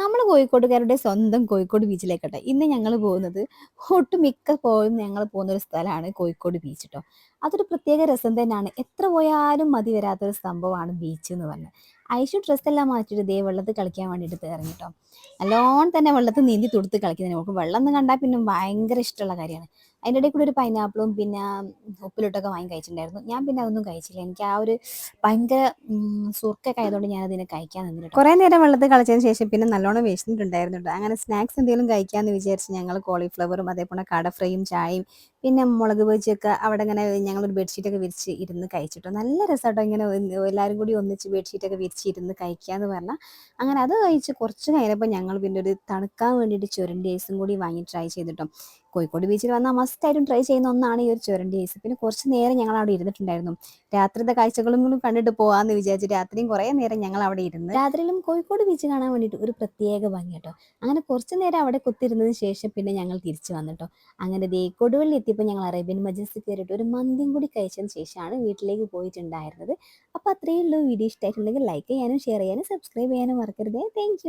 നമ്മൾ കോഴിക്കോട്ടുകാരുടെ സ്വന്തം കോഴിക്കോട് ബീച്ചിലേക്കട്ടെ ഇന്ന് ഞങ്ങൾ പോകുന്നത്. ഒട്ടുമിക്ക പോയും ഞങ്ങൾ പോകുന്ന ഒരു സ്ഥലമാണ് കോഴിക്കോട് ബീച്ച് ട്ടോ. അതൊരു പ്രത്യേക രസം തന്നെയാണ്. എത്ര പോയാലും മതി വരാത്തൊരു സംഭവമാണ് ബീച്ച് എന്ന് പറഞ്ഞത്. ഐഷു ഡ്രസ്സെല്ലാം മാറ്റിയിട്ട് ദേ വെള്ളത്തിൽ കളിക്കാൻ വേണ്ടിയിട്ട് ഇറങ്ങി ട്ടോ. നല്ലോണം തന്നെ വെള്ളത്തിൽ നീന്തി തുടുത്ത് കളിക്കുന്നതിന് നമുക്ക് വെള്ളം എന്ന് കണ്ടാൽ പിന്നെ ഭയങ്കര ഇഷ്ടമുള്ള കാര്യമാണ്. അതിൻ്റെ ഇടയിൽ കൂടി ഒരു പൈനാപ്പിളും പിന്നെ ഉപ്പിലിട്ടൊക്കെ വാങ്ങി കഴിച്ചിട്ടുണ്ടായിരുന്നു. ഞാൻ പിന്നെ അതൊന്നും കഴിച്ചില്ല. എനിക്ക് ആ ഒരു ഭയങ്കര സുർക്കൊക്കെ ആയതുകൊണ്ട് ഞാനതിനെ കഴിക്കാൻ നിന്നില്ല. കുറേ നേരം വെള്ളത്തിൽ കളിച്ചതിന് ശേഷം പിന്നെ നല്ലോണം വിശന്നിട്ടുണ്ടായിരുന്നു ട്ടോ. അങ്ങനെ സ്നാക്സ് എന്തെങ്കിലും കഴിക്കാമെന്ന് വിചാരിച്ച് ഞങ്ങൾ കോളിഫ്ലവറും അതേപോലെ കട ഫ്രൈയും ചായയും പിന്നെ മുളക് ബജിയൊക്കെ അവിടെ ഇങ്ങനെ ഞങ്ങളൊരു ബെഡ്ഷീറ്റൊക്കെ വിരിച്ച് ഇരുന്ന് കഴിച്ചിട്ടോ. നല്ല രസമാട്ടോ ഇങ്ങനെ എല്ലാവരും കൂടി ഒന്നിച്ച് ബെഡ്ഷീറ്റൊക്കെ വിരിച്ച് ഇരുന്ന് കഴിക്കുക എന്ന് പറഞ്ഞാൽ. അങ്ങനെ അത് കഴിച്ച് കുറച്ച് കഴിഞ്ഞപ്പോൾ ഞങ്ങൾ പിന്നെ ഒരു തണുക്കാൻ വേണ്ടിയിട്ട് ചുരണ്ടി ഐസും കൂടി വാങ്ങി ട്രൈ ചെയ്തിട്ടോ. കോഴിക്കോട് ബീച്ചിൽ വന്നാൽ മസ്റ്റായിട്ടും ട്രൈ ചെയ്യുന്ന ഒന്നാണ് ഈ ഒരു ചുരണ്ടി ഐസ്. പിന്നെ കുറച്ച് നേരം ഞങ്ങൾ അവിടെ ഇരുന്നിട്ടുണ്ടായിരുന്നു. രാത്രിത്തെ കാഴ്ചകളും കൂടി കണ്ടിട്ട് പോകാമെന്ന് വിചാരിച്ചു രാത്രിയും കുറേ നേരം ഞങ്ങൾ അവിടെ ഇരുന്ന്. രാത്രിയിലും കോഴിക്കോട് ബീച്ച് കാണാൻ വേണ്ടിയിട്ട് ഒരു പ്രത്യേക ഭംഗി കേട്ടോ. അങ്ങനെ കുറച്ച് നേരം അവിടെ കുത്തിരുന്നതിന് ശേഷം പിന്നെ ഞങ്ങൾ തിരിച്ചു വന്നിട്ടോ. അങ്ങനെ ദേ കൊടുവള്ളി എത്തിയപ്പോൾ ഞങ്ങൾ അറേബ്യൻ മജസ്റ്റിക് കയറിയിട്ട് ഒരു മന്തിയും കൂടി കഴിച്ചതിന് ശേഷമാണ് വീട്ടിലേക്ക് പോയിട്ടുണ്ടായിരുന്നത്. അപ്പോൾ അത്രയേ ഉള്ളൂ. വീഡിയോ ഇഷ്ടമായിട്ടുണ്ടെങ്കിൽ ലൈക്ക് ചെയ്യാനും ഷെയർ ചെയ്യാനും സബ്സ്ക്രൈബ് ചെയ്യാനും മറക്കരുതേ. താങ്ക്